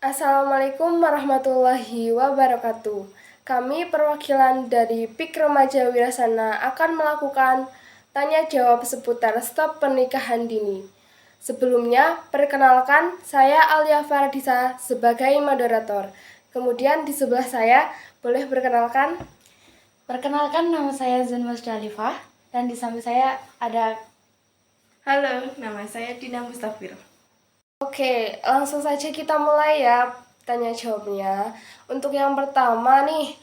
Assalamualaikum warahmatullahi wabarakatuh. Kami perwakilan dari PIK Remaja Wirasana akan melakukan tanya jawab seputar stop pernikahan dini. Sebelumnya, perkenalkan saya Alia Fardisa sebagai moderator. Kemudian di sebelah saya, boleh perkenalkan? Perkenalkan, nama saya Zun Musdalifah dan di samping saya ada. Halo, nama saya Dina Mustafir. Oke, langsung saja kita mulai ya tanya jawabnya. Untuk yang pertama nih,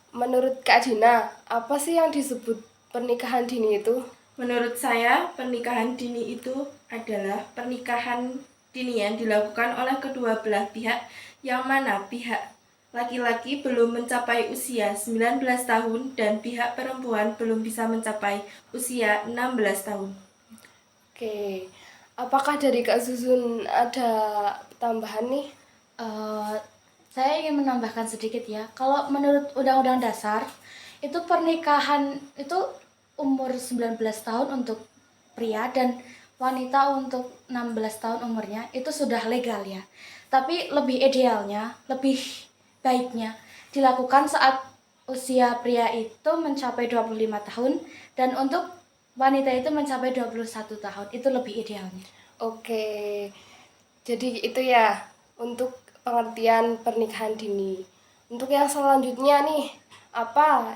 menurut Kak Dina, apa sih yang disebut pernikahan dini itu? Menurut saya, pernikahan dini itu adalah pernikahan dini yang dilakukan oleh kedua belah pihak, yang mana pihak laki-laki belum mencapai usia 19 tahun dan pihak perempuan belum bisa mencapai usia 16 tahun. Oke, apakah dari Kak Zuzun ada tambahan nih? Saya ingin menambahkan sedikit ya. Kalau menurut Undang-Undang Dasar, itu pernikahan itu umur 19 tahun untuk pria dan wanita untuk 16 tahun umurnya itu sudah legal ya. Tapi lebih idealnya, lebih baiknya dilakukan saat usia pria itu mencapai 25 tahun dan untuk wanita itu mencapai 21 tahun. Itu lebih idealnya. Oke, jadi itu ya untuk pengertian pernikahan dini. Untuk yang selanjutnya nih, apa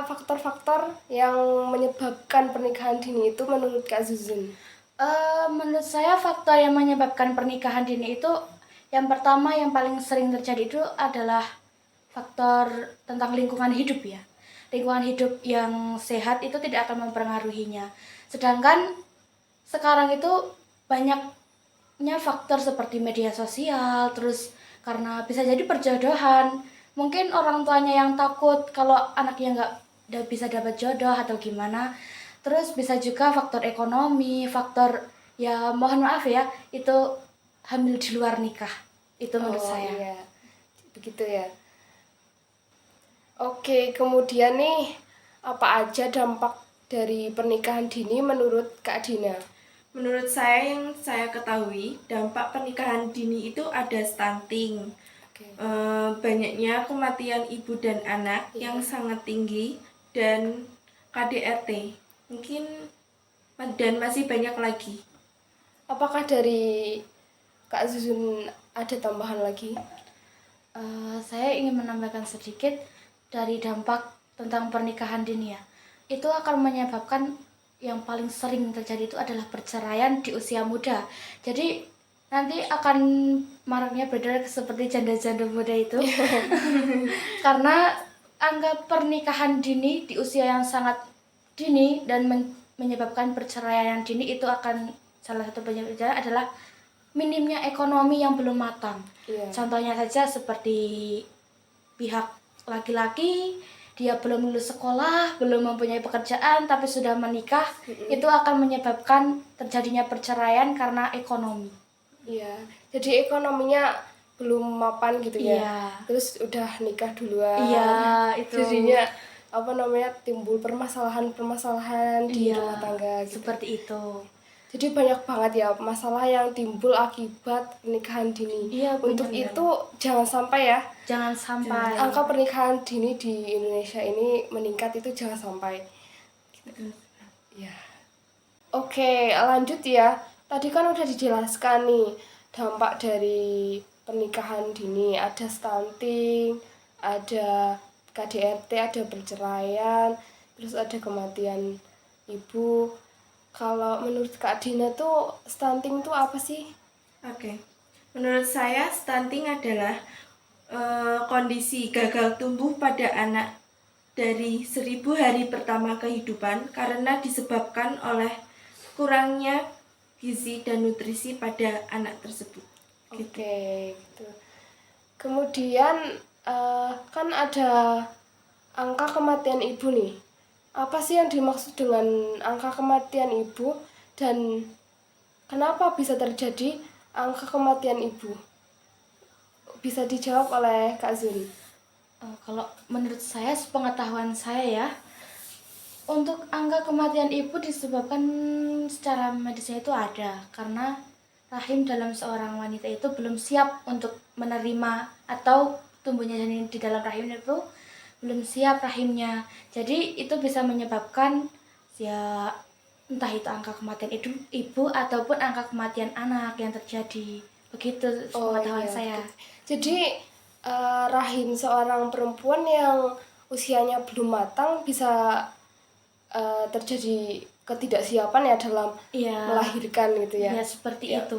faktor-faktor yang menyebabkan pernikahan dini itu menurut Kak Zuzun? Menurut saya faktor yang menyebabkan pernikahan dini itu yang pertama yang paling sering terjadi itu adalah faktor tentang lingkungan hidup ya. Lingkungan hidup yang sehat itu tidak akan mempengaruhinya. Sedangkan sekarang itu banyaknya faktor seperti media sosial, terus karena bisa jadi perjodohan. Mungkin orang tuanya yang takut kalau anaknya nggak bisa dapat jodoh atau gimana. Terus bisa juga faktor ekonomi, faktor ya mohon maaf ya, itu hamil di luar nikah. Itu menurut saya. Iya, begitu ya. Oke, kemudian nih, apa aja dampak dari pernikahan dini menurut Kak Dina? Menurut saya yang saya ketahui, dampak pernikahan dini itu ada stunting, Oke. Banyaknya kematian ibu dan anak yang sangat tinggi, dan KDRT mungkin, dan masih banyak lagi. Apakah dari Kak Zuzun ada tambahan lagi? Saya ingin menambahkan sedikit dari dampak tentang pernikahan dini ya. Itu akan menyebabkan yang paling sering terjadi itu adalah perceraian di usia muda. Jadi nanti akan maraknya beredar seperti janda-janda muda itu. Karena angka pernikahan dini di usia yang sangat dini dan menyebabkan perceraian yang dini itu akan salah satu penyebabnya adalah minimnya ekonomi yang belum matang. Iya. Contohnya saja seperti pihak laki-laki dia belum lulus sekolah, belum mempunyai pekerjaan tapi sudah menikah, itu akan menyebabkan terjadinya perceraian karena ekonomi. Iya, jadi ekonominya belum mapan gitu ya. Iya. Terus udah nikah duluan. Iya, itu. Jadinya timbul permasalahan-permasalahan di Iya, rumah tangga gitu. seperti itu. Jadi banyak banget ya masalah yang timbul akibat pernikahan dini. Iya, Untuk benar. itu jangan sampai ya Jangan sampai. angka pernikahan dini di Indonesia ini meningkat, itu jangan sampai. Ya. Oke, lanjut ya. Tadi kan udah dijelaskan nih dampak dari pernikahan dini, ada stunting, ada KDRT, ada perceraian, terus ada kematian ibu. Kalau menurut Kak Dina tuh stunting tuh apa sih? Oke, menurut saya stunting adalah kondisi gagal tumbuh pada anak dari 1000 hari pertama kehidupan karena disebabkan oleh kurangnya gizi dan nutrisi pada anak tersebut. Oke, gitu. Kemudian kan ada angka kematian ibu nih. Apa sih yang dimaksud dengan angka kematian ibu dan kenapa bisa terjadi angka kematian ibu? Bisa dijawab oleh Kak Zuri. Kalau menurut saya, sepengetahuan saya ya, untuk angka kematian ibu disebabkan secara medisnya itu ada karena rahim dalam seorang wanita itu belum siap untuk menerima, atau tumbuhnya janin di dalam rahim itu belum siap rahimnya. Jadi itu bisa menyebabkan ya entah itu angka kematian ibu ataupun angka kematian anak yang terjadi. Begitu pengetahuan iya, saya. betul. Jadi rahim seorang perempuan yang usianya belum matang bisa terjadi ketidaksiapan ya dalam Iya. melahirkan gitu ya. Ya seperti Ya, itu.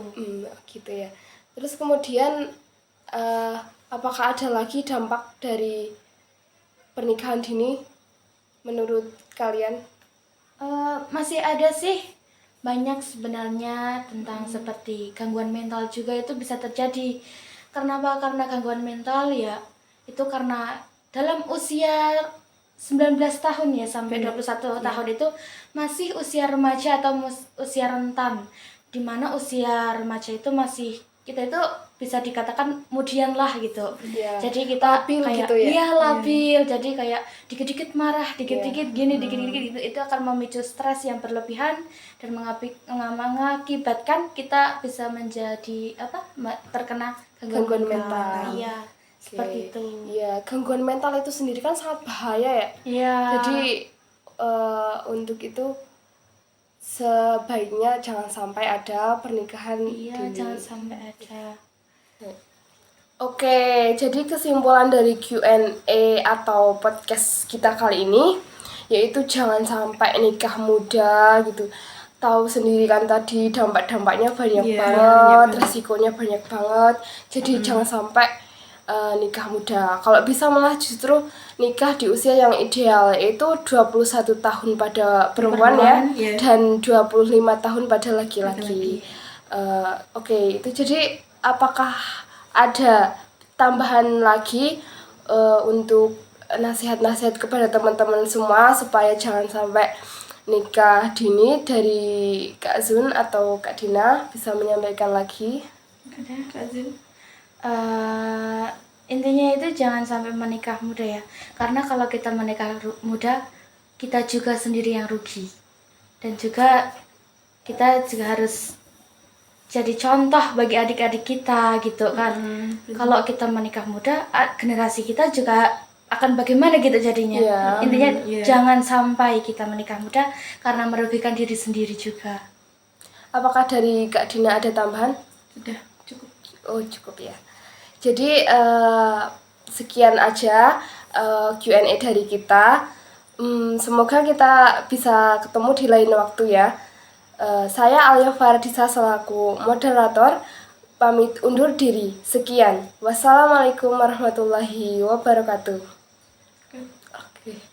gitu ya. Terus kemudian apakah ada lagi dampak dari pernikahan dini menurut kalian? Masih ada sih, banyak sebenarnya tentang seperti gangguan mental juga itu bisa terjadi. Kenapa? Karena gangguan mental ya itu karena dalam usia 19 tahun ya sampai 21 tahun itu masih usia remaja atau usia rentan, dimana usia remaja itu masih kita itu bisa dikatakan kemudian lah gitu. Iya. Jadi kita Labil kayak gitu ya? iya labil, jadi kayak dikit-dikit marah, dikit-dikit gini, dikit-dikit itu akan memicu stres yang berlebihan dan mengakibatkan kita bisa menjadi terkena Gangguan mental. Iya, seperti itu. Iya, gangguan mental itu sendiri kan sangat bahaya ya. Iya. Jadi untuk itu sebaiknya jangan sampai ada pernikahan Iya, dini. jangan sampai ada. Oke, jadi kesimpulan dari Q&A atau podcast kita kali ini yaitu jangan sampai nikah muda gitu. Tahu sendiri kan tadi dampak-dampaknya banyak Iya, banget, banyak resikonya banyak banget. Jadi jangan sampai nikah muda. Kalau bisa malah justru nikah di usia yang ideal yaitu 21 tahun pada perempuan ya, iya. dan 25 tahun pada laki-laki. Oke, itu jadi apakah ada tambahan lagi untuk nasihat-nasihat kepada teman-teman semua supaya jangan sampai nikah dini? Dari Kak Zun atau Kak Dina bisa menyampaikan lagi? Ada. Kak Zin. Intinya itu jangan sampai menikah muda ya, karena kalau kita menikah muda kita juga sendiri yang rugi, dan juga kita juga harus jadi contoh bagi adik-adik kita gitu kan. Kalau kita menikah muda, generasi kita juga akan bagaimana gitu jadinya. Iya. Intinya Iya. jangan sampai kita menikah muda karena merugikan diri sendiri juga. Apakah dari Kak Dina ada tambahan? Sudah cukup. Oh, cukup ya. Jadi sekian aja Q&A dari kita. Semoga kita bisa ketemu di lain waktu ya. Saya Alia Fardisa selaku moderator pamit undur diri. Sekian. Wassalamualaikum warahmatullahi wabarakatuh. Oke.